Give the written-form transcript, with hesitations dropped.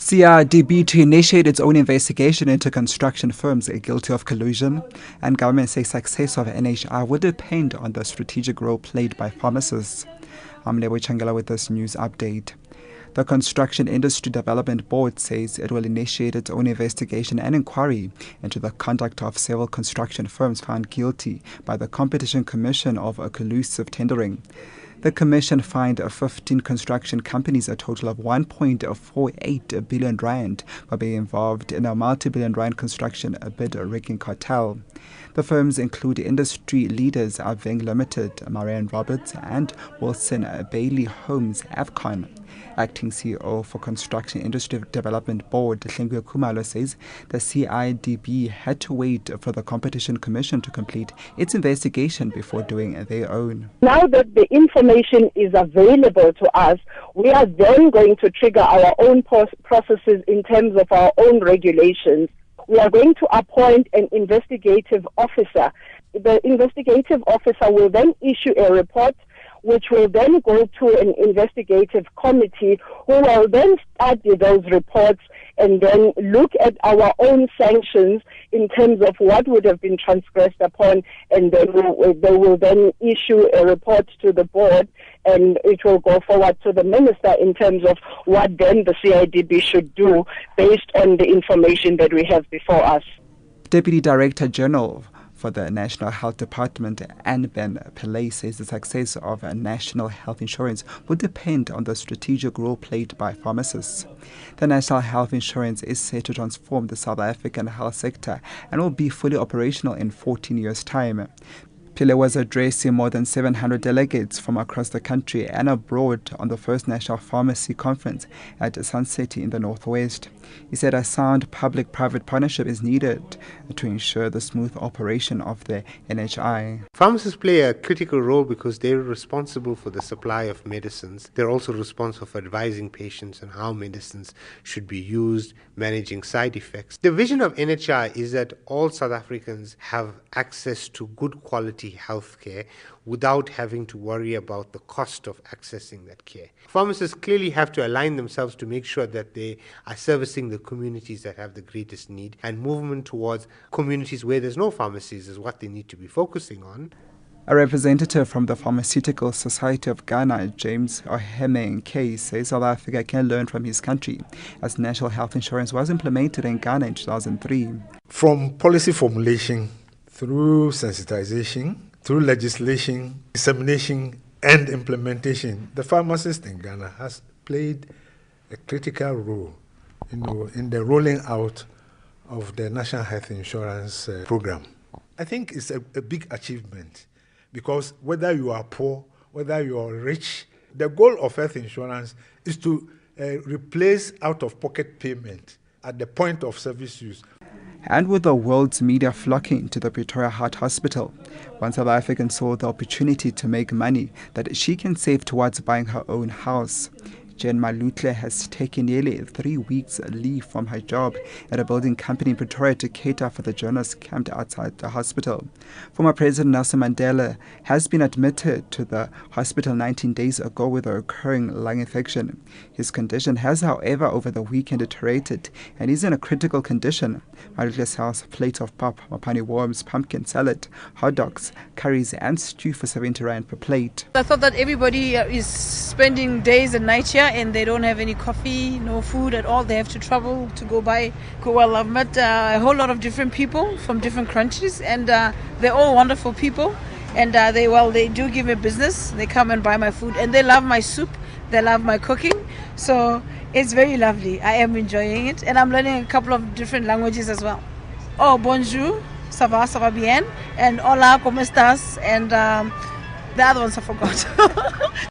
CRDB to initiate its own investigation into construction firms guilty of collusion, and government says success of NHI would depend on the strategic role played by pharmacists. I'm Lebo Changela with this news update. The Construction Industry Development Board says it will initiate its own investigation and inquiry into the conduct of several construction firms found guilty by the Competition Commission of collusive tendering. The Commission fined 15 construction companies a total of 1.48 billion rand for being involved in a multi-billion rand construction bid rigging cartel. The firms include industry leaders Aveng Limited, Marianne Roberts, and Wilson Bailey Homes Avcon. Acting CEO for Construction Industry Development Board, Hlengiwe Khumalo, says the CIDB had to wait for the Competition Commission to complete its investigation before doing their own. Now that the information is available to us, we are then going to trigger our own processes in terms of our own regulations. We are going to appoint an investigative officer. The investigative officer will then issue a report, which will then go to an investigative committee who will then study those reports and then look at our own sanctions in terms of what would have been transgressed upon, and then they will then issue a report to the board, and it will go forward to the minister in terms of what then the CIDB should do based on the information that we have before us. Deputy Director General for the National Health Department, Anben Pillay, says the success of national health insurance will depend on the strategic role played by pharmacists. The National Health Insurance is set to transform the South African health sector and will be fully operational in 14 years' time. Pillay was addressing more than 700 delegates from across the country and abroad on the first National Pharmacy Conference at Sun City in the Northwest. He said a sound public-private partnership is needed to ensure the smooth operation of the NHI. Pharmacists play a critical role because they're responsible for the supply of medicines. They're also responsible for advising patients on how medicines should be used, managing side effects. The vision of NHI is that all South Africans have access to good quality health care without having to worry about the cost of accessing that care. Pharmacists clearly have to align themselves to make sure that they are servicing the communities that have the greatest need, and movement towards communities where there's no pharmacies is what they need to be focusing on. A representative from the Pharmaceutical Society of Ghana, James Oheme K, says South Africa can learn from his country, as national health insurance was implemented in Ghana in 2003. From policy formulation through sensitization, through legislation, dissemination and implementation, the pharmacist in Ghana has played a critical role in the rolling out of the National Health Insurance program. I think it's a big achievement, because whether you are poor, whether you are rich, the goal of health insurance is to replace out-of-pocket payment at the point of service use. And with the world's media flocking to the Pretoria Heart Hospital, one South African saw the opportunity to make money that she can save towards buying her own house. Jen Malutle has taken nearly 3 weeks leave from her job at a building company in Pretoria to cater for the journalists camped outside the hospital. Former President Nelson Mandela has been admitted to the hospital 19 days ago with a recurring lung infection. His condition has, however, over the weekend deteriorated and is in a critical condition. Malutle sells plates of pap, mapani worms, pumpkin salad, hot dogs, curries and stew for 70 rand per plate. I thought that everybody is spending days and nights here and they don't have any coffee, no food at all. They have to travel to go buy. Well, I've met a whole lot of different people from different countries, and they're all wonderful people. And they do give me business. They come and buy my food, and they love my soup. They love my cooking. So it's very lovely. I am enjoying it, and I'm learning a couple of different languages as well. Oh, bonjour, ça va bien, and hola, ¿cómo estás? And the other ones I forgot.